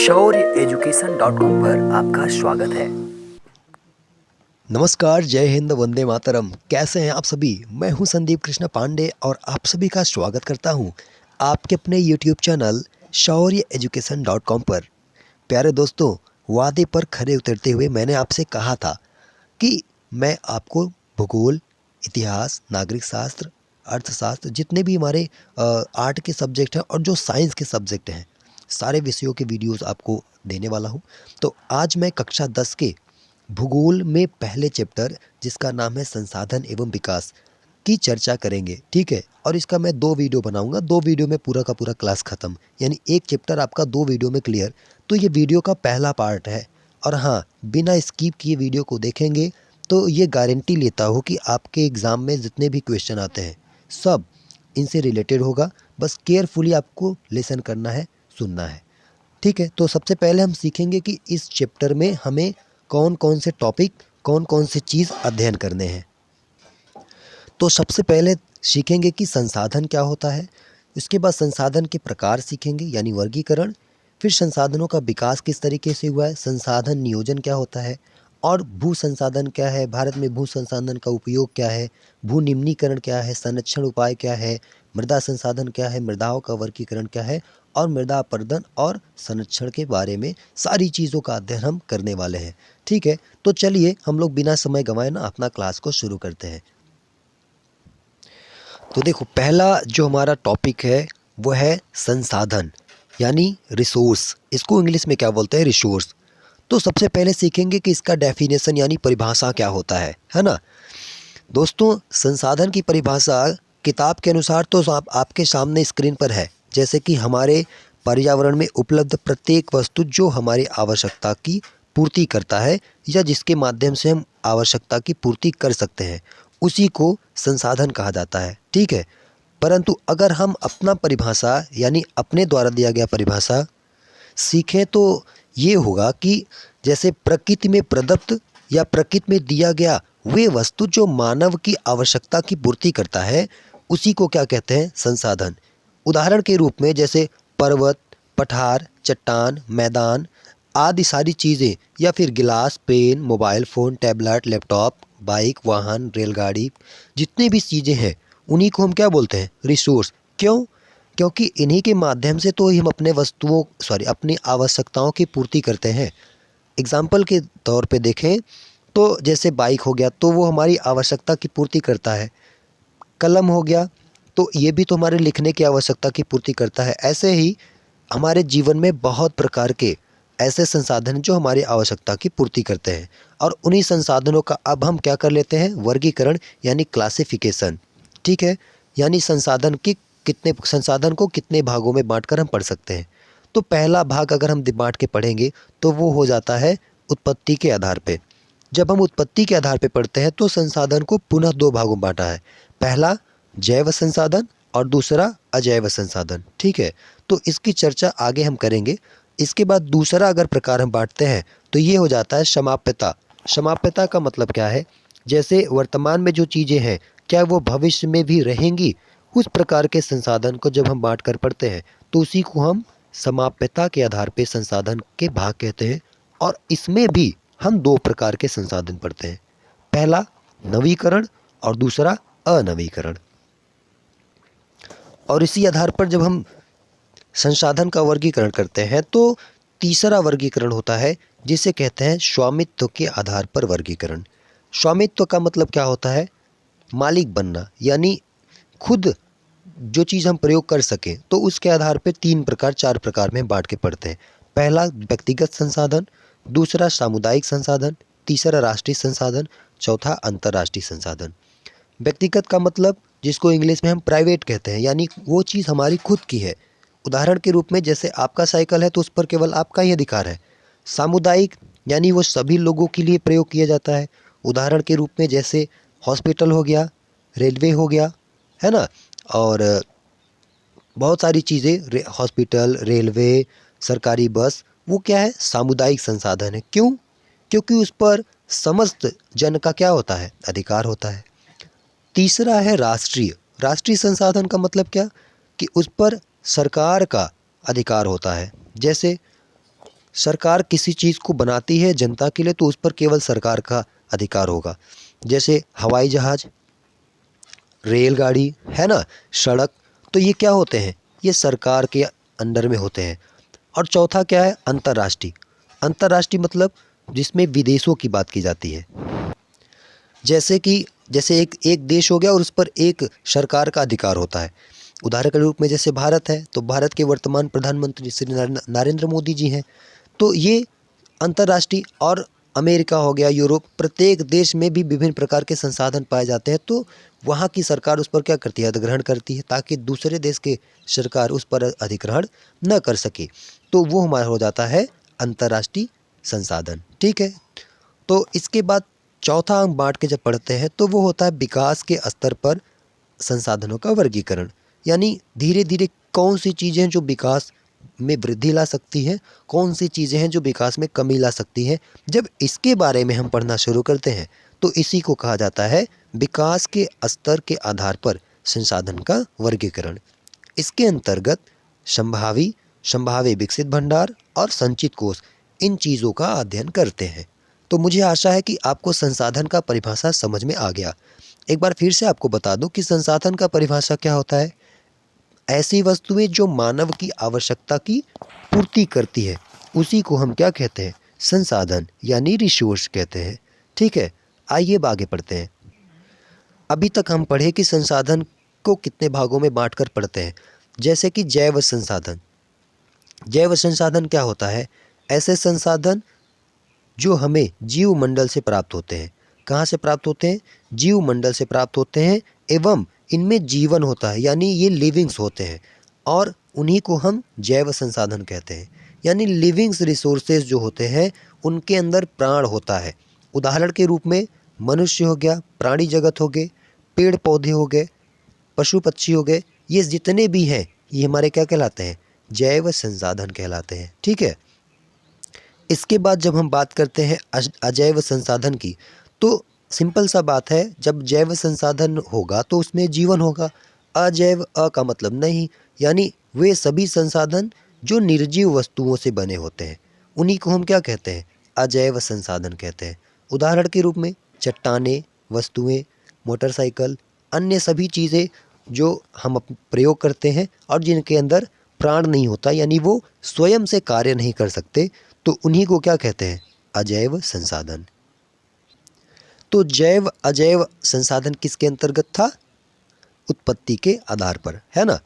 शौर्यएजुकेशन.com पर आपका स्वागत है। नमस्कार, जय हिंद, वंदे मातरम। कैसे हैं आप सभी? मैं हूं संदीप कृष्ण पांडे और आप सभी का स्वागत करता हूं आपके अपने यूट्यूब चैनल शौर्यएजुकेशन.com पर। प्यारे दोस्तों, वादे पर खरे उतरते हुए मैंने आपसे कहा था कि मैं आपको भूगोल, इतिहास, नागरिक शास्त्र, अर्थशास्त्र, जितने भी हमारे आर्ट के सब्जेक्ट हैं और जो साइंस के सब्जेक्ट हैं, सारे विषयों के वीडियोस आपको देने वाला हूं। तो आज मैं कक्षा 10 के भूगोल में पहले चैप्टर, जिसका नाम है संसाधन एवं विकास, की चर्चा करेंगे। ठीक है, और इसका मैं 2 वीडियो बनाऊंगा। 2 वीडियो में पूरा का पूरा क्लास ख़त्म, यानी एक चैप्टर आपका 2 वीडियो में क्लियर। तो ये वीडियो का पहला पार्ट है। और हाँ, बिना स्किप किए वीडियो को देखेंगे तो ये गारंटी लेता हूँ कि आपके एग्ज़ाम में जितने भी क्वेश्चन आते हैं सब इनसे रिलेटेड होगा। बस केयरफुली आपको लिसन करना है, सुनना है। ठीक है, तो सबसे पहले हम सीखेंगे कि इस चैप्टर में हमें कौन कौन से टॉपिक, कौन कौन से चीज़ अध्ययन करने हैं। तो सबसे पहले सीखेंगे कि संसाधन क्या होता है। इसके बाद संसाधन के प्रकार सीखेंगे, यानी वर्गीकरण। फिर संसाधनों का विकास किस तरीके से हुआ है, संसाधन नियोजन क्या होता है, और भू संसाधन क्या है, भारत में भू संसाधन का उपयोग क्या है, भू निम्नीकरण क्या है, संरक्षण उपाय क्या है, मृदा संसाधन क्या है, मृदाओं का वर्गीकरण क्या है, और मृदा अपरदन और संरक्षण के बारे में सारी चीज़ों का अध्ययन हम करने वाले हैं। ठीक है, तो चलिए हम लोग बिना समय गंवाए ना अपना क्लास को शुरू करते हैं। तो देखो, पहला जो हमारा टॉपिक है वो है संसाधन, यानी रिसोर्स। इसको इंग्लिश में क्या बोलते हैं, रिसोर्स। तो सबसे पहले सीखेंगे कि इसका डेफिनेशन यानी परिभाषा क्या होता है ना। दोस्तों, संसाधन की परिभाषा किताब के अनुसार तो आपके सामने स्क्रीन पर है। जैसे कि हमारे पर्यावरण में उपलब्ध प्रत्येक वस्तु जो हमारी आवश्यकता की पूर्ति करता है या जिसके माध्यम से हम आवश्यकता की पूर्ति कर सकते हैं, उसी को संसाधन कहा जाता है। ठीक है, परंतु अगर हम अपना परिभाषा यानी अपने द्वारा दिया गया परिभाषा सीखें तो ये होगा कि जैसे प्रकृति में प्रदत्त या प्रकृति में दिया गया वे वस्तु जो मानव की आवश्यकता की पूर्ति करता है, उसी को क्या कहते हैं, संसाधन। उदाहरण के रूप में जैसे पर्वत, पठार, चट्टान, मैदान आदि सारी चीज़ें, या फिर गिलास, pen, mobile phone, tablet, laptop, bike, वाहन, रेलगाड़ी, जितनी भी चीज़ें हैं उन्हीं को हम क्या बोलते हैं, रिसोर्स। क्यों? क्योंकि इन्हीं के माध्यम से तो हम अपनी आवश्यकताओं की पूर्ति करते हैं। एग्जाम्पल के तौर पे देखें तो जैसे बाइक हो गया तो वो हमारी आवश्यकता की पूर्ति करता है। कलम हो गया तो ये भी तो हमारे लिखने की आवश्यकता की पूर्ति करता है। ऐसे ही हमारे जीवन में बहुत प्रकार के ऐसे संसाधन जो हमारी आवश्यकता की पूर्ति करते हैं, और उन्हीं संसाधनों का अब हम क्या कर लेते हैं, वर्गीकरण यानी क्लासिफिकेशन। ठीक है, यानी संसाधन को कितने भागों में बांटकर हम पढ़ सकते हैं। तो पहला भाग अगर हम बांट के पढ़ेंगे तो वो हो जाता है उत्पत्ति के आधार पे। जब हम उत्पत्ति के आधार पे पढ़ते हैं तो संसाधन को पुनः 2 भागों में बांटा है। पहला जैव संसाधन और दूसरा अजैव संसाधन। ठीक है, तो इसकी चर्चा आगे हम करेंगे। इसके बाद दूसरा अगर प्रकार हम बांटते हैं तो ये हो जाता है समाप्यता। समाप्यता का मतलब क्या है, जैसे वर्तमान में जो चीज़ें हैं क्या वो भविष्य में भी रहेंगी, उस प्रकार के संसाधन को जब हम बांट कर पढ़ते हैं तो उसी को हम समाप्यता के आधार पे संसाधन के भाग कहते हैं। और इसमें भी हम 2 प्रकार के संसाधन पढ़ते हैं, पहला नवीकरण और दूसरा अनवीकरण। और इसी आधार पर जब हम संसाधन का वर्गीकरण करते हैं तो तीसरा वर्गीकरण होता है जिसे कहते हैं स्वामित्व के आधार पर वर्गीकरण। स्वामित्व का मतलब क्या होता है, मालिक बनना, यानी खुद जो चीज़ हम प्रयोग कर सकें। तो उसके आधार पे 3 प्रकार 4 प्रकार में बांट के पढ़ते हैं। पहला व्यक्तिगत संसाधन, दूसरा सामुदायिक संसाधन, तीसरा राष्ट्रीय संसाधन, चौथा अंतर्राष्ट्रीय संसाधन। व्यक्तिगत का मतलब जिसको इंग्लिश में हम प्राइवेट कहते हैं, यानी वो चीज़ हमारी खुद की है। उदाहरण के रूप में जैसे आपका साइकिल है तो उस पर केवल आपका ही अधिकार है। सामुदायिक यानी वो सभी लोगों के लिए प्रयोग किया जाता है। उदाहरण के रूप में जैसे हॉस्पिटल हो गया, रेलवे हो गया, है ना, और बहुत सारी चीज़ें, हॉस्पिटल, रेलवे, सरकारी बस, वो क्या है, सामुदायिक संसाधन है। क्यों? क्योंकि उस पर समस्त जन का क्या होता है, अधिकार होता है। तीसरा है राष्ट्रीय। राष्ट्रीय संसाधन का मतलब क्या, कि उस पर सरकार का अधिकार होता है। जैसे सरकार किसी चीज़ को बनाती है जनता के लिए तो उस पर केवल सरकार का अधिकार होगा। जैसे हवाई जहाज़, रेलगाड़ी, है ना, सड़क, तो ये क्या होते हैं, ये सरकार के अंडर में होते हैं। और चौथा क्या है, अंतर्राष्ट्रीय। अंतर्राष्ट्रीय मतलब जिसमें विदेशों की बात की जाती है। जैसे एक एक देश हो गया और उस पर एक सरकार का अधिकार होता है। उदाहरण के रूप में जैसे भारत है तो भारत के वर्तमान प्रधानमंत्री श्री नरेंद्र मोदी जी हैं। तो ये अंतर्राष्ट्रीय। और अमेरिका हो गया, यूरोप, प्रत्येक देश में भी विभिन्न प्रकार के संसाधन पाए जाते हैं तो वहाँ की सरकार उस पर क्या करती है, अधिग्रहण करती है, ताकि दूसरे देश के सरकार उस पर अधिग्रहण न कर सके। तो वो हमारा हो जाता है अंतर्राष्ट्रीय संसाधन। ठीक है। तो इसके बाद चौथा हम बांट के जब पढ़ते हैं तो वो होता है विकास के स्तर पर संसाधनों का वर्गीकरण। यानी धीरे धीरे कौन सी चीज़ें हैं जो विकास में वृद्धि ला सकती हैं, कौन सी चीज़ें हैं जो विकास में कमी ला सकती हैं। जब इसके बारे में हम पढ़ना शुरू करते हैं तो इसी को कहा जाता है विकास के स्तर के आधार पर संसाधन का वर्गीकरण। इसके अंतर्गत संभावी, संभाव्य विकसित भंडार और संचित कोष, इन चीज़ों का अध्ययन करते हैं। तो मुझे आशा है कि आपको संसाधन का परिभाषा समझ में आ गया। एक बार फिर से आपको बता दूं कि संसाधन का परिभाषा क्या होता है। ऐसी वस्तुएं जो मानव की आवश्यकता की पूर्ति करती है उसी को हम क्या कहते हैं, संसाधन यानी रिसोर्स कहते हैं। ठीक है। आइए अब आगे पढ़ते हैं। अभी तक हम पढ़े कि संसाधन को कितने भागों में बांटकर पढ़ते हैं। जैसे कि जैव संसाधन। जैव संसाधन क्या होता है, ऐसे संसाधन जो हमें जीव मंडल से प्राप्त होते हैं। कहाँ से प्राप्त होते हैं, जीव मंडल से प्राप्त होते हैं, एवं इनमें जीवन होता है, यानी ये लिविंग्स होते हैं और उन्हीं को हम जैव संसाधन कहते हैं। यानी लिविंग्स रिसोर्सेज जो होते हैं उनके अंदर प्राण होता है। उदाहरण के रूप में मनुष्य हो गया, प्राणी जगत हो गए, पेड़ पौधे हो गए, पशु पक्षी हो गए, ये जितने भी हैं ये हमारे क्या कहलाते हैं, जैव संसाधन कहलाते हैं। ठीक है। इसके बाद जब हम बात करते हैं अजैव संसाधन की, तो सिंपल सा बात है, जब जैव संसाधन होगा तो उसमें जीवन होगा। अजैव, अ का मतलब नहीं, यानी वे सभी संसाधन जो निर्जीव वस्तुओं से बने होते हैं उन्हीं को हम क्या कहते हैं, अजैव संसाधन कहते हैं। उदाहरण के रूप में चट्टानें, वस्तुएं, मोटरसाइकिल, अन्य सभी चीज़ें जो हम प्रयोग करते हैं और जिनके अंदर प्राण नहीं होता, यानी वो स्वयं से कार्य नहीं कर सकते, तो उन्हीं को क्या कहते हैं, अजैव संसाधन। तो जैव अजैव संसाधन किसके अंतर्गत था, उत्पत्ति के आधार पर, है ना।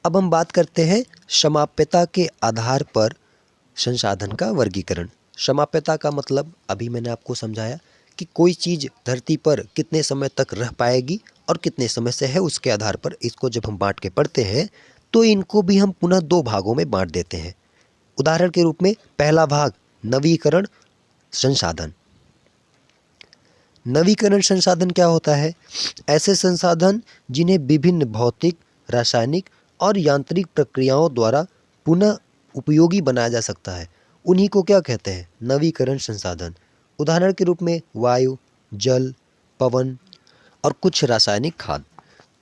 अब हम बात करते हैं समाप्यता के आधार पर संसाधन का वर्गीकरण। समाप्यता का मतलब अभी मैंने आपको समझाया कि कोई चीज़ धरती पर कितने समय तक रह पाएगी और कितने समय से है, उसके आधार पर इसको जब हम बांट के पढ़ते हैं तो इनको भी हम पुनः दो भागों में बांट देते हैं। उदाहरण के रूप में पहला भाग नवीकरण संसाधन। नवीकरण संसाधन क्या होता है, ऐसे संसाधन जिन्हें विभिन्न भौतिक, रासायनिक और यांत्रिक प्रक्रियाओं द्वारा पुनः उपयोगी बनाया जा सकता है, उन्हीं को क्या कहते हैं, नवीकरण संसाधन। उदाहरण के रूप में वायु, जल, पवन और कुछ रासायनिक खाद,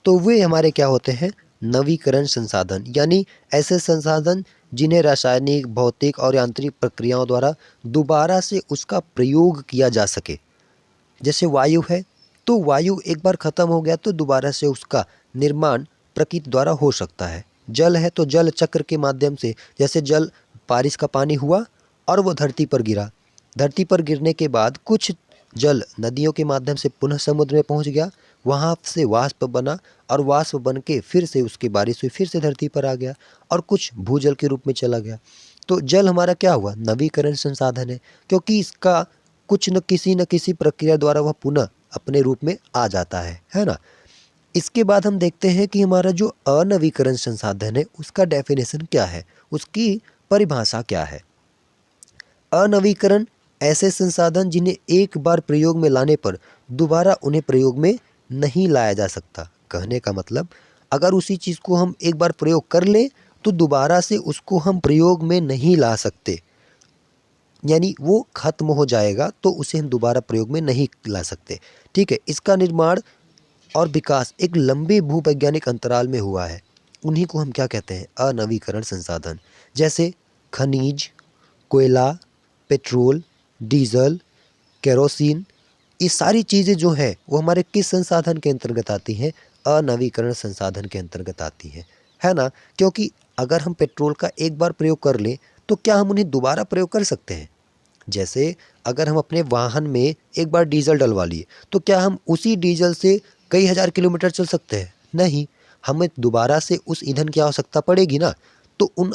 तो वे हमारे क्या होते हैं, नवीकरण संसाधन। यानी ऐसे संसाधन जिन्हें रासायनिक, भौतिक और यांत्रिक प्रक्रियाओं द्वारा दोबारा से उसका प्रयोग किया जा सके। जैसे वायु है तो वायु एक बार खत्म हो गया तो दोबारा से उसका निर्माण प्रकृति द्वारा हो सकता है। जल है तो जल चक्र के माध्यम से, जैसे जल, बारिश का पानी हुआ और वो धरती पर गिरा, धरती पर गिरने के बाद कुछ जल नदियों के माध्यम से पुनः समुद्र में पहुंच गया, वहाँ से वाष्प बना और वाष्प बन के फिर से उसकी बारिश हुई, फिर से धरती पर आ गया और कुछ भूजल के रूप में चला गया। तो जल हमारा क्या हुआ, नवीकरण संसाधन है, क्योंकि इसका कुछ न किसी प्रक्रिया द्वारा वह पुनः अपने रूप में आ जाता है ना। इसके बाद हम देखते हैं कि हमारा जो अनवीकरण संसाधन है उसका डेफिनेशन क्या है, उसकी परिभाषा क्या है। अनवीकरण ऐसे संसाधन जिन्हें एक बार प्रयोग में लाने पर दोबारा उन्हें प्रयोग में नहीं लाया जा सकता। कहने का मतलब, अगर उसी चीज़ को हम एक बार प्रयोग कर लें तो दोबारा से उसको हम प्रयोग में नहीं ला सकते, यानी वो खत्म हो जाएगा तो उसे हम दोबारा प्रयोग में नहीं ला सकते। ठीक है। इसका निर्माण और विकास एक लंबे भूवैज्ञानिक अंतराल में हुआ है, उन्हीं को हम क्या कहते हैं, अनवीकरण संसाधन। जैसे खनिज, कोयला, पेट्रोल, डीजल, केरोसिन, ये सारी चीज़ें जो हैं वो हमारे किस संसाधन के अंतर्गत आती हैं? अनवीकरण संसाधन के अंतर्गत आती हैं, है ना? क्योंकि अगर हम पेट्रोल का एक बार प्रयोग कर लें तो क्या हम उन्हें दोबारा प्रयोग कर सकते हैं? जैसे अगर हम अपने वाहन में एक बार डीजल डलवा लिए तो क्या हम उसी डीजल से कई हज़ार किलोमीटर चल सकते हैं? नहीं, हमें दोबारा से उस ईंधन की आवश्यकता पड़ेगी ना। तो उन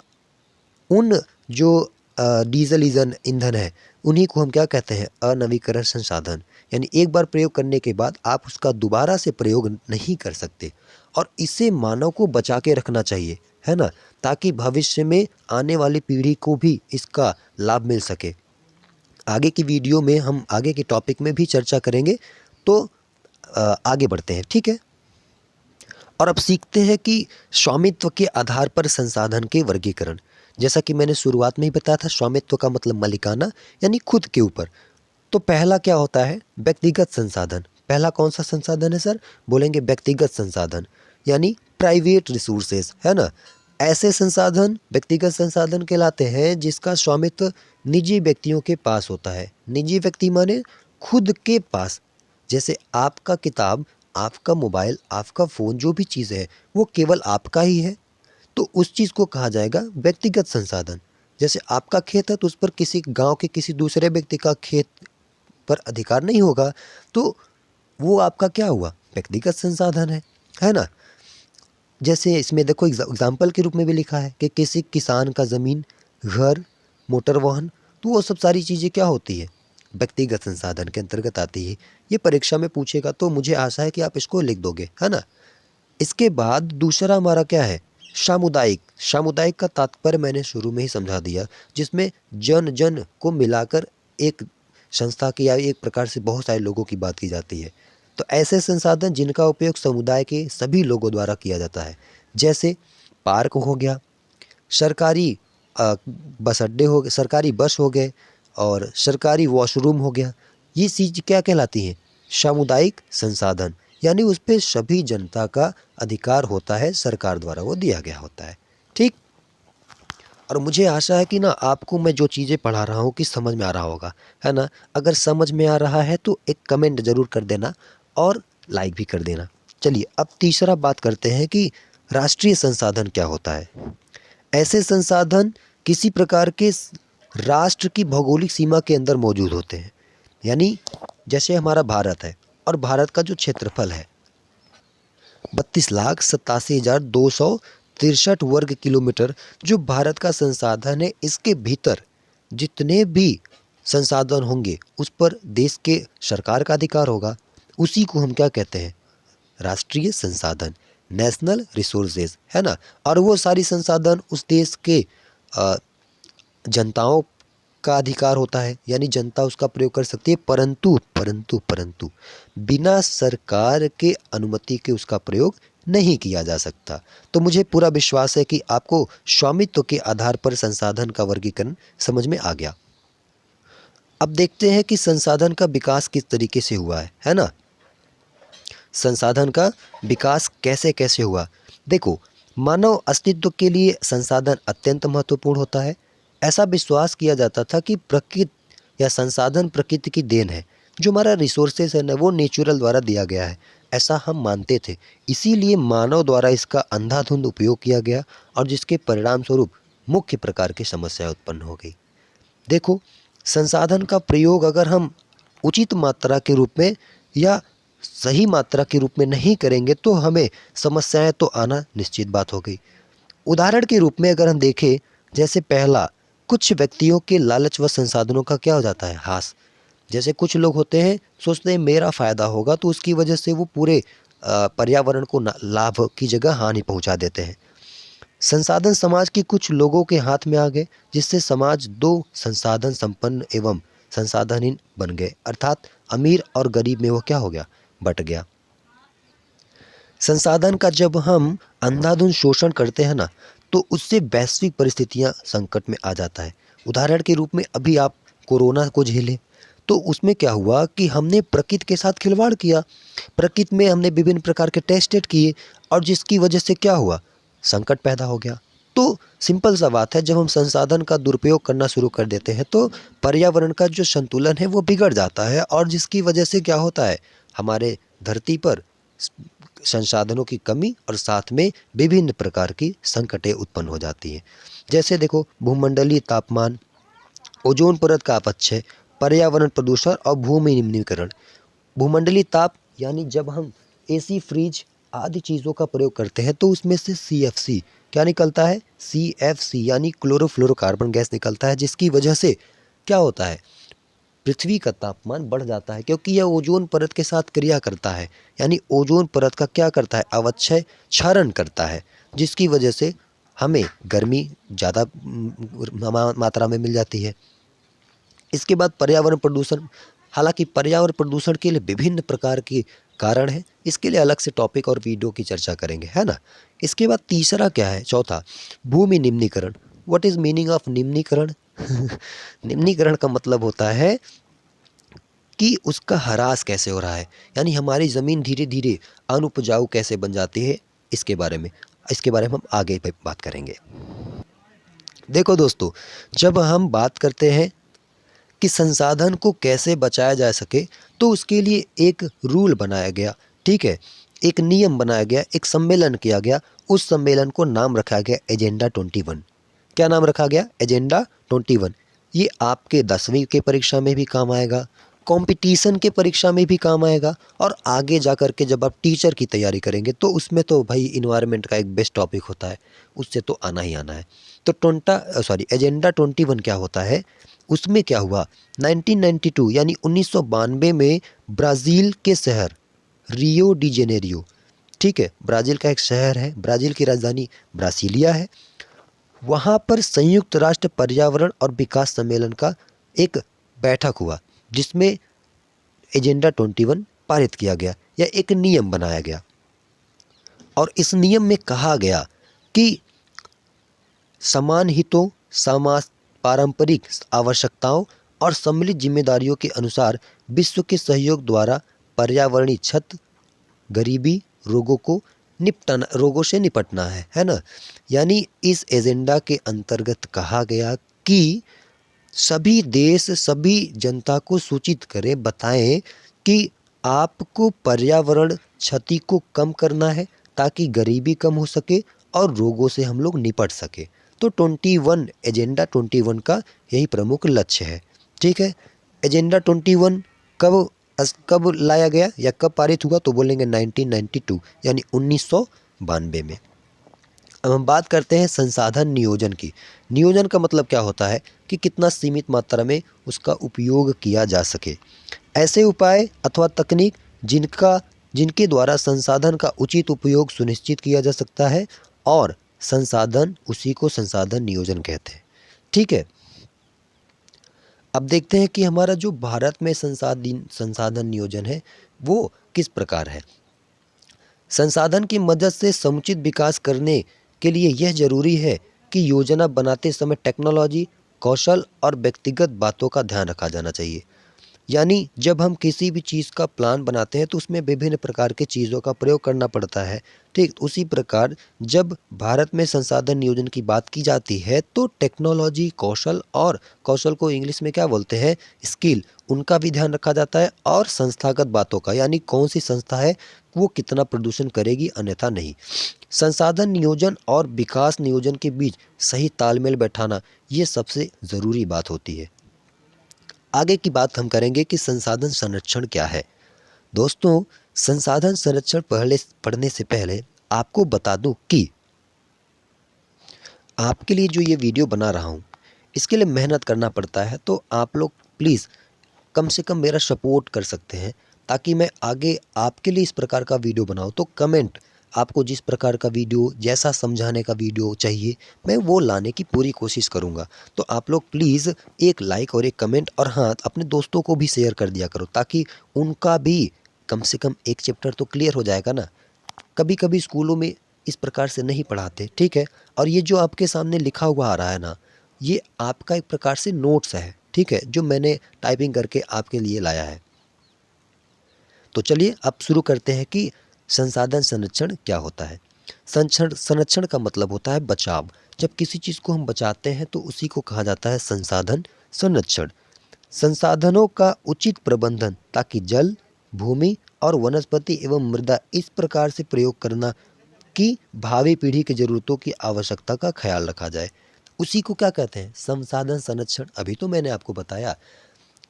उन जो डीजल ईंधन ईंधन है, उन्हीं को हम क्या कहते हैं? अनवीकरण संसाधन। यानी एक बार प्रयोग करने के बाद आप उसका दोबारा से प्रयोग नहीं कर सकते और इसे मानव को बचा के रखना चाहिए, है ना? ताकि भविष्य में आने वाली पीढ़ी को भी इसका लाभ मिल सके। आगे की वीडियो में हम आगे के टॉपिक में भी चर्चा करेंगे, तो आगे बढ़ते हैं, ठीक है? और अब सीखते हैं कि स्वामित्व के आधार पर संसाधन के वर्गीकरण। जैसा कि मैंने शुरुआत में ही बताया था, स्वामित्व का मतलब मालिकाना यानी खुद के ऊपर। तो पहला क्या होता है? व्यक्तिगत संसाधन। पहला कौन सा संसाधन है सर? बोलेंगे व्यक्तिगत संसाधन यानी प्राइवेट रिसोर्सेज, है ना? ऐसे संसाधन व्यक्तिगत संसाधन कहलाते हैं जिसका स्वामित्व निजी व्यक्तियों के पास होता है। निजी व्यक्ति माने खुद के पास। जैसे आपका किताब, आपका मोबाइल, आपका फ़ोन, जो भी चीज़ है वो केवल आपका ही है, तो उस चीज़ को कहा जाएगा व्यक्तिगत संसाधन। जैसे आपका खेत है तो उस पर किसी गांव के किसी दूसरे व्यक्ति का खेत पर अधिकार नहीं होगा, तो वो आपका क्या हुआ? व्यक्तिगत संसाधन है ना? जैसे इसमें देखो एग्जाम्पल के रूप में भी लिखा है कि किसी किसान का ज़मीन, घर, मोटर वाहन, तो वो सब सारी चीज़ें क्या होती है? व्यक्तिगत संसाधन के अंतर्गत आती है। ये परीक्षा में पूछेगा तो मुझे आशा है कि आप इसको लिख दोगे, है ना? इसके बाद दूसरा हमारा क्या है? सामुदायिक। सामुदायिक का तात्पर्य मैंने शुरू में ही समझा दिया, जिसमें जन जन को मिलाकर एक संस्था की या एक प्रकार से बहुत सारे लोगों की बात की जाती है। तो ऐसे संसाधन जिनका उपयोग समुदाय के सभी लोगों द्वारा किया जाता है, जैसे पार्क हो गया, सरकारी बस अड्डे हो गए, सरकारी बस हो गए और सरकारी वॉशरूम हो गया। ये चीज़ क्या कहलाती हैं? सामुदायिक संसाधन। यानी उस पे सभी जनता का अधिकार होता है, सरकार द्वारा वो दिया गया होता है, ठीक? और मुझे आशा है कि ना आपको मैं जो चीज़ें पढ़ा रहा हूँ कि समझ में आ रहा होगा, है ना? अगर समझ में आ रहा है तो एक कमेंट ज़रूर कर देना और लाइक भी कर देना। चलिए अब तीसरा बात करते हैं कि राष्ट्रीय संसाधन क्या होता है? ऐसे संसाधन किसी प्रकार के राष्ट्र की भौगोलिक सीमा के अंदर मौजूद होते हैं। यानी जैसे हमारा भारत है और भारत का जो क्षेत्रफल है 32,87,263 वर्ग किलोमीटर, जो भारत का संसाधन है, इसके भीतर जितने भी संसाधन होंगे उस पर देश के सरकार का अधिकार होगा। उसी को हम क्या कहते हैं? राष्ट्रीय संसाधन, नेशनल रिसोर्सेज, है ना? और वो सारी संसाधन उस देश के जनताओं का अधिकार होता है, यानी जनता उसका प्रयोग कर सकती है, परंतु परंतु परंतु बिना सरकार के अनुमति के उसका प्रयोग नहीं किया जा सकता। तो मुझे पूरा विश्वास है कि आपको स्वामित्व के आधार पर संसाधन का वर्गीकरण समझ में आ गया। अब देखते हैं कि संसाधन का विकास किस तरीके से हुआ है ना? संसाधन का विकास कैसे कैसे हुआ? देखो, मानव अस्तित्व के लिए संसाधन अत्यंत महत्वपूर्ण होता है। ऐसा विश्वास किया जाता था कि प्रकृति या संसाधन प्रकृति की देन है। जो हमारा रिसोर्सेज है ना, वो नेचुरल द्वारा दिया गया है, ऐसा हम मानते थे। इसीलिए मानव द्वारा इसका अंधाधुंध उपयोग किया गया और जिसके परिणाम स्वरूप मुख्य प्रकार की समस्या उत्पन्न हो गई। देखो, संसाधन का प्रयोग अगर हम उचित मात्रा के रूप में या सही मात्रा के रूप में नहीं करेंगे तो हमें समस्याएं तो आना निश्चित बात हो गई। उदाहरण के रूप में अगर हम देखें, जैसे पहला, कुछ व्यक्तियों के लालच व संसाधनों का क्या हो जाता है? हास। जैसे कुछ लोग होते हैं, सोचते हैं मेरा फ़ायदा होगा, तो उसकी वजह से वो पूरे पर्यावरण को लाभ की जगह हानि पहुंचा देते हैं। संसाधन समाज के कुछ लोगों के हाथ में आ गए, जिससे समाज दो संसाधन संपन्न एवं संसाधनहीन बन गए, अर्थात अमीर और गरीब में वो क्या हो गया? बट गया। संसाधन का जब हम अंधाधुंध शोषण करते हैं ना, तो उससे वैश्विक परिस्थितियां संकट में आ जाता है। उदाहरण के रूप में अभी आप कोरोना को झेले, तो उसमें क्या हुआ कि हमने प्रकृति के साथ खिलवाड़ किया। प्रकृति में हमने विभिन्न प्रकार के टेस्ट किए और जिसकी वजह से क्या हुआ? संकट पैदा हो गया। तो सिंपल सा बात है, जब हम संसाधन का दुरुपयोग करना शुरू कर देते हैं तो पर्यावरण का जो संतुलन है वो बिगड़ जाता है, और जिसकी वजह से क्या होता है, हमारे धरती पर संसाधनों की कमी और साथ में विभिन्न प्रकार की संकटें उत्पन्न हो जाती हैं। जैसे देखो, भूमंडलीय तापमान, ओजोन परत का अपक्षय, पर्यावरण प्रदूषण और भूमि निम्नीकरण। भूमंडलीय ताप यानी जब हम एसी, फ्रिज आदि चीज़ों का प्रयोग करते हैं तो उसमें से सीएफसी क्या निकलता है, सीएफसी यानी क्लोरोफ्लोरोकार्बन गैस निकलता है, जिसकी वजह से क्या होता है, पृथ्वी का तापमान बढ़ जाता है, क्योंकि यह ओजोन परत के साथ क्रिया करता है। यानी ओजोन परत का क्या करता है, अवक्षय क्षरण करता है, जिसकी वजह से हमें गर्मी ज़्यादा मात्रा में मिल जाती है। इसके बाद पर्यावरण प्रदूषण। हालांकि पर्यावरण प्रदूषण के लिए विभिन्न प्रकार के कारण हैं, इसके लिए अलग से टॉपिक और वीडियो की चर्चा करेंगे, है ना। इसके बाद तीसरा क्या है, चौथा, भूमि निम्नीकरण। व्हाट इज मीनिंग ऑफ निम्नीकरण? निम्नीकरण का मतलब होता है कि उसका ह्रास कैसे हो रहा है, यानी हमारी ज़मीन धीरे धीरे अनुपजाऊ कैसे बन जाती है, इसके बारे में हम आगे पे बात करेंगे। देखो दोस्तों, जब हम बात करते हैं कि संसाधन को कैसे बचाया जा सके, तो उसके लिए एक रूल बनाया गया, ठीक है, एक नियम बनाया गया, एक सम्मेलन किया गया। उस सम्मेलन को नाम रखा गया एजेंडा 21। क्या नाम रखा गया, एजेंडा 21। ये आपके 10वीं के परीक्षा में भी काम आएगा, कंपटीशन के परीक्षा में भी काम आएगा, और आगे जा कर के जब आप टीचर की तैयारी करेंगे तो उसमें तो भाई इन्वायरमेंट का एक बेस्ट टॉपिक होता है, उससे तो आना ही आना है। तो एजेंडा 21 क्या होता है, उसमें क्या हुआ, 1992 यानी 1992 में ब्राज़ील के शहर रियो डी जेनेरियो, ठीक है, ब्राज़ील का एक शहर है, ब्राज़ील की राजधानी ब्रासिलिया है, वहाँ पर संयुक्त राष्ट्र पर्यावरण और विकास सम्मेलन का एक बैठक हुआ, जिसमें एजेंडा 21 पारित किया गया या एक नियम बनाया गया। और इस नियम में कहा गया कि समान हितों, समाज, पारंपरिक आवश्यकताओं और सम्मिलित जिम्मेदारियों के अनुसार विश्व के सहयोग द्वारा पर्यावरणीय क्षति, गरीबी, रोगों से निपटना है ना। यानी इस एजेंडा के अंतर्गत कहा गया कि सभी देश सभी जनता को सूचित करें, बताएं कि आपको पर्यावरण क्षति को कम करना है ताकि गरीबी कम हो सके और रोगों से हम लोग निपट सके। तो 21 एजेंडा 21 का यही प्रमुख लक्ष्य है, ठीक है। एजेंडा 21 कब लाया गया या कब पारित हुआ, तो बोलेंगे 1992 यानी 1992 में। अब हम बात करते हैं संसाधन नियोजन की। नियोजन का मतलब क्या होता है कि कितना सीमित मात्रा में उसका उपयोग किया जा सके। ऐसे उपाय अथवा तकनीक जिनके द्वारा संसाधन का उचित उपयोग सुनिश्चित किया जा सकता है, और उसी को संसाधन नियोजन कहते हैं, ठीक है। अब देखते हैं कि हमारा जो भारत में संसाधन नियोजन है वो किस प्रकार है। संसाधन की मदद से समुचित विकास करने के लिए यह जरूरी है कि योजना बनाते समय टेक्नोलॉजी, कौशल और व्यक्तिगत बातों का ध्यान रखा जाना चाहिए। यानी जब हम किसी भी चीज़ का प्लान बनाते हैं तो उसमें विभिन्न प्रकार की चीज़ों का प्रयोग करना पड़ता है, ठीक। उसी प्रकार जब भारत में संसाधन नियोजन की बात की जाती है तो टेक्नोलॉजी, कौशल को इंग्लिश में क्या बोलते हैं, स्किल, उनका भी ध्यान रखा जाता है, और संस्थागत बातों का, यानी कौन सी संस्था है वो कितना प्रदूषण करेगी, अन्यथा नहीं। संसाधन नियोजन और विकास नियोजन के बीच सही तालमेल बैठाना ये सबसे ज़रूरी बात होती है। आगे की बात हम करेंगे कि संसाधन संरक्षण क्या है। दोस्तों, संसाधन संरक्षण पढ़ने से पहले आपको बता दूं कि आपके लिए जो ये वीडियो बना रहा हूँ इसके लिए मेहनत करना पड़ता है, तो आप लोग प्लीज़ कम से कम मेरा सपोर्ट कर सकते हैं, ताकि मैं आगे आपके लिए इस प्रकार का वीडियो बनाऊँ। तो कमेंट, आपको जिस प्रकार का वीडियो, जैसा समझाने का वीडियो चाहिए, मैं वो लाने की पूरी कोशिश करूँगा। तो आप लोग प्लीज़ एक लाइक और एक कमेंट, और हाँ, अपने दोस्तों को भी शेयर कर दिया करो, ताकि उनका भी कम से कम एक चैप्टर तो क्लियर हो जाएगा ना। कभी कभी स्कूलों में इस प्रकार से नहीं पढ़ाते, ठीक है। और ये जो आपके सामने लिखा हुआ आ रहा है ना, ये आपका एक प्रकार से नोट्स है, ठीक है, जो मैंने टाइपिंग करके आपके लिए लाया है। तो चलिए अब शुरू करते हैं कि संसाधन संरक्षण क्या होता है। संरक्षण संरक्षण का मतलब होता है बचाव। जब किसी चीज़ को हम बचाते हैं तो उसी को कहा जाता है संसाधन संरक्षण। संसाधनों का उचित प्रबंधन ताकि जल, भूमि और वनस्पति एवं मृदा इस प्रकार से प्रयोग करना कि भावी पीढ़ी की ज़रूरतों की आवश्यकता का ख्याल रखा जाए, उसी को क्या कहते हैं? संसाधन संरक्षण। अभी तो मैंने आपको बताया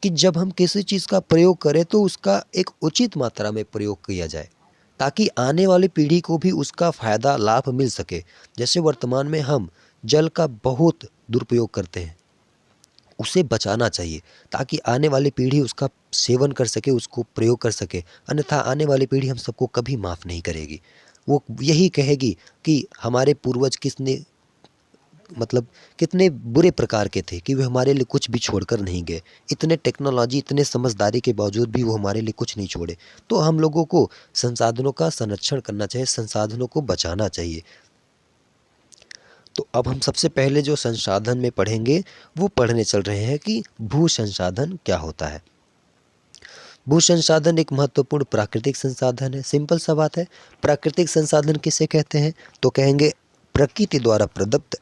कि जब हम किसी चीज़ का प्रयोग करें तो उसका एक उचित मात्रा में प्रयोग किया जाए ताकि आने वाली पीढ़ी को भी उसका फ़ायदा लाभ मिल सके। जैसे वर्तमान में हम जल का बहुत दुरुपयोग करते हैं, उसे बचाना चाहिए ताकि आने वाली पीढ़ी उसका सेवन कर सके, उसको प्रयोग कर सके। अन्यथा आने वाली पीढ़ी हम सबको कभी माफ़ नहीं करेगी। वो यही कहेगी कि हमारे पूर्वज किसने मतलब कितने बुरे प्रकार के थे कि वे हमारे लिए कुछ भी छोड़कर नहीं गए। इतने टेक्नोलॉजी, इतने समझदारी के बावजूद भी वो हमारे लिए कुछ नहीं छोड़े। तो हम लोगों को संसाधनों का संरक्षण करना चाहिए, संसाधनों को बचाना चाहिए। तो अब हम सबसे पहले जो संसाधन में पढ़ेंगे वो पढ़ने चल रहे हैं कि भू संसाधन क्या होता है। भू संसाधन एक महत्वपूर्ण प्राकृतिक संसाधन है। सिंपल सा बात है। प्राकृतिक संसाधन किसे कहते हैं? तो कहेंगे प्रकृति द्वारा प्रदत्त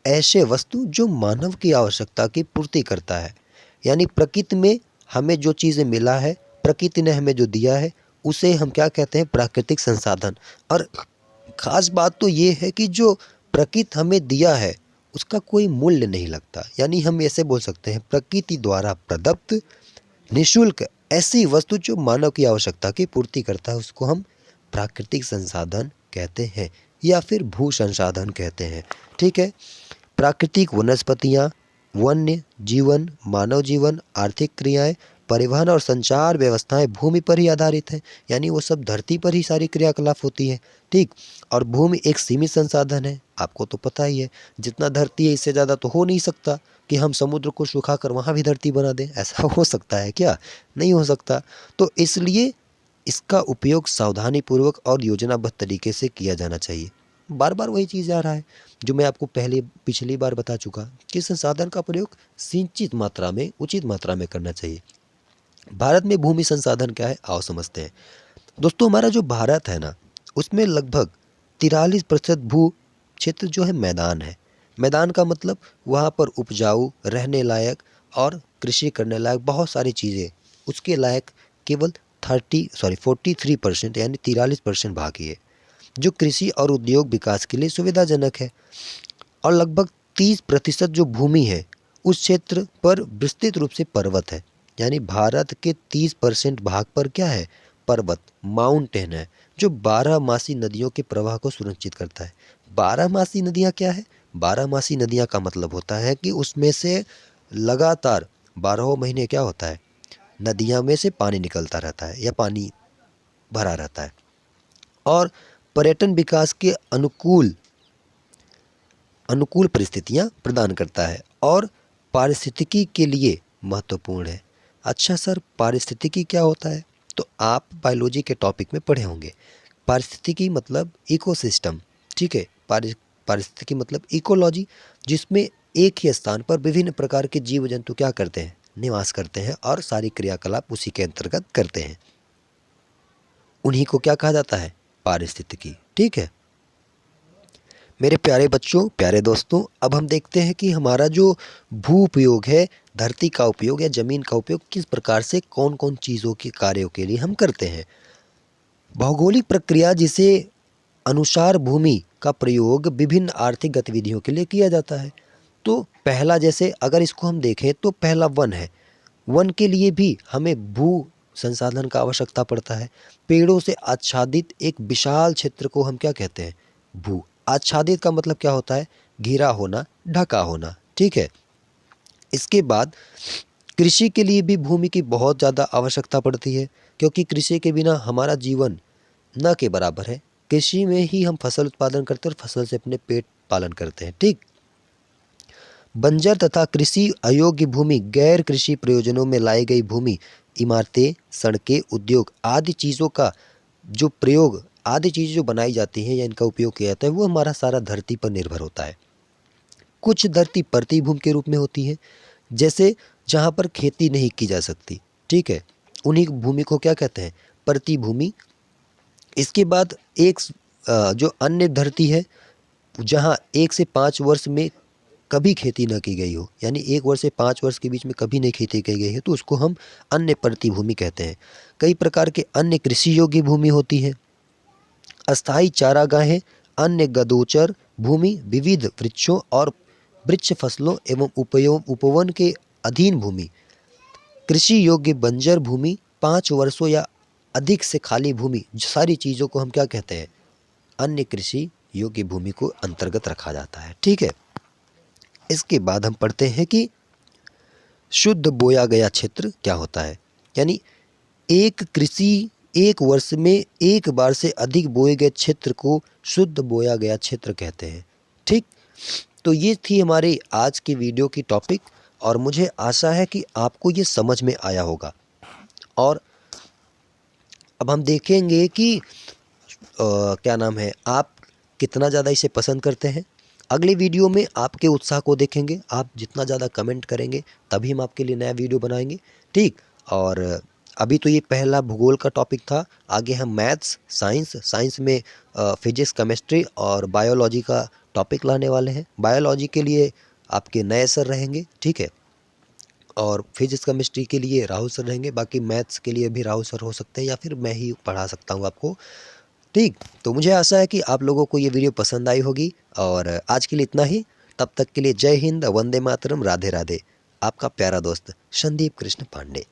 ऐसे वस्तु जो मानव की आवश्यकता की पूर्ति करता है। यानी प्रकृति में हमें जो चीज़ें मिला है, प्रकृति ने हमें जो दिया है, उसे हम क्या कहते हैं? प्राकृतिक संसाधन। और ख़ास बात तो ये है कि जो प्रकृति हमें दिया है उसका कोई मूल्य नहीं लगता। यानी हम ऐसे बोल सकते हैं प्रकृति द्वारा प्रदत्त निःशुल्क ऐसी वस्तु जो मानव की आवश्यकता की पूर्ति करता है उसको हम प्राकृतिक संसाधन कहते हैं या फिर भू संसाधन कहते हैं। ठीक है। प्राकृतिक वनस्पतियाँ, वन्य जीवन, मानव जीवन, आर्थिक क्रियाएं, परिवहन और संचार व्यवस्थाएं भूमि पर ही आधारित हैं। यानी वो सब धरती पर ही सारी क्रियाकलाप होती है। ठीक। और भूमि एक सीमित संसाधन है, आपको तो पता ही है। जितना धरती है इससे ज़्यादा तो हो नहीं सकता कि हम समुद्र को सुखाकर वहाँ भी धरती बना दें। ऐसा हो सकता है क्या? नहीं हो सकता। तो इसलिए इसका उपयोग सावधानीपूर्वक और योजनाबद्ध तरीके से किया जाना चाहिए। बार बार वही चीज़ आ रहा है जो मैं आपको पिछली बार बता चुका कि संसाधन का प्रयोग सिंचित मात्रा में, उचित मात्रा में करना चाहिए। भारत में भूमि संसाधन क्या है, आओ समझते हैं। दोस्तों, हमारा जो भारत है ना, उसमें लगभग 43% भू क्षेत्र जो है मैदान है। मैदान का मतलब वहाँ पर उपजाऊ, रहने लायक और कृषि करने लायक बहुत सारी चीज़ें, उसके लायक केवल 43% यानी 43% भाग ही है जो कृषि और उद्योग विकास के लिए सुविधाजनक है। और लगभग 30% जो भूमि है उस क्षेत्र पर विस्तृत रूप से पर्वत है। यानी भारत के 30% भाग पर क्या है? पर्वत, माउंटेन है, जो 12 मासी नदियों के प्रवाह को सुनिश्चित करता है। 12 मासी नदियाँ क्या है? 12 मासी नदियाँ का मतलब होता है कि उसमें से लगातार 12 महीने क्या होता है? नदियाँ में से पानी निकलता रहता है या पानी भरा रहता है। और पर्यटन विकास के अनुकूल अनुकूल परिस्थितियाँ प्रदान करता है और पारिस्थितिकी के लिए महत्वपूर्ण है। अच्छा सर, पारिस्थितिकी क्या होता है? तो आप बायोलॉजी के टॉपिक में पढ़े होंगे। पारिस्थितिकी मतलब इकोसिस्टम। ठीक है। पारिस्थितिकी मतलब इकोलॉजी, जिसमें एक ही स्थान पर विभिन्न प्रकार के जीव जंतु क्या करते हैं? निवास करते हैं और सारी क्रियाकलाप उसी के अंतर्गत करते हैं। उन्हीं को क्या कहा जाता है? पारिस्थितिकी। ठीक है मेरे प्यारे बच्चों, प्यारे दोस्तों, अब हम देखते हैं कि हमारा जो भू उपयोग है, धरती का उपयोग या ज़मीन का उपयोग किस प्रकार से कौन कौन चीज़ों के कार्यों के लिए हम करते हैं। भौगोलिक प्रक्रिया जिसे अनुसार भूमि का प्रयोग विभिन्न आर्थिक गतिविधियों के लिए किया जाता है। तो पहला, जैसे अगर इसको हम देखें तो पहला वन है। वन के लिए भी हमें भू संसाधन का आवश्यकता पड़ता है। पेड़ों से आच्छादित एक विशाल क्षेत्र को हम क्या कहते हैं? भू। आच्छादित का मतलब क्या होता है? घिरा होना, ढका होना। ठीक है। इसके बाद कृषि के लिए भी भूमि की बहुत ज़्यादा आवश्यकता पड़ती है, क्योंकि कृषि के बिना हमारा जीवन न के बराबर है। कृषि में ही हम फसल उत्पादन करते हैं और फसल से अपने पेट पालन करते हैं। ठीक। बंजर तथा कृषि अयोग्य भूमि, गैर कृषि प्रयोजनों में लाई गई भूमि, इमारतें, सड़कें, उद्योग आदि चीज़ों का जो प्रयोग, आदि चीज़ें जो बनाई जाती हैं या इनका उपयोग किया जाता है, वो हमारा सारा धरती पर निर्भर होता है। कुछ धरती परती भूमि के रूप में होती है, जैसे जहाँ पर खेती नहीं की जा सकती। ठीक है। उन्हीं भूमि को क्या कहते हैं? परती भूमि। इसके बाद एक जो अन्य धरती है जहाँ 1 से 5 वर्ष में कभी खेती न की गई हो, यानी 1 वर्ष से 5 वर्ष के बीच में कभी नहीं खेती की गई है, तो उसको हम अन्य पर्वतीय भूमि कहते हैं। कई प्रकार के अन्य कृषि योग्य भूमि होती है। अस्थायी चारागाहें, अन्य गदोचर भूमि, विविध वृक्षों और वृक्ष फसलों एवं उपवन के अधीन भूमि, कृषि योग्य बंजर भूमि, 5 वर्षों या अधिक से खाली भूमि, सारी चीज़ों को हम क्या कहते हैं? अन्य कृषि योग्य भूमि को अंतर्गत रखा जाता है। ठीक है। इसके बाद हम पढ़ते हैं कि शुद्ध बोया गया क्षेत्र क्या होता है। यानी एक वर्ष में एक बार से अधिक बोए गए क्षेत्र को शुद्ध बोया गया क्षेत्र कहते हैं। ठीक, तो ये थी हमारी आज की वीडियो की टॉपिक और मुझे आशा है कि आपको ये समझ में आया होगा। और अब हम देखेंगे कि क्या नाम है, आप कितना ज़्यादा इसे पसंद करते हैं। अगले वीडियो में आपके उत्साह को देखेंगे। आप जितना ज़्यादा कमेंट करेंगे तभी हम आपके लिए नया वीडियो बनाएंगे। ठीक, और अभी तो ये पहला भूगोल का टॉपिक था। आगे हम मैथ्स, साइंस में फिजिक्स, केमिस्ट्री और बायोलॉजी का टॉपिक लाने वाले हैं। बायोलॉजी के लिए आपके नए सर रहेंगे। ठीक है, और फिजिक्स केमिस्ट्री के लिए राहुल सर रहेंगे। बाकी मैथ्स के लिए भी राहुल सर हो सकते हैं या फिर मैं ही पढ़ा सकता हूँ आपको। ठीक, तो मुझे आशा है कि आप लोगों को ये वीडियो पसंद आई होगी और आज के लिए इतना ही। तब तक के लिए जय हिंद, वंदे मातरम, राधे राधे। आपका प्यारा दोस्त संदीप कृष्ण पांडे।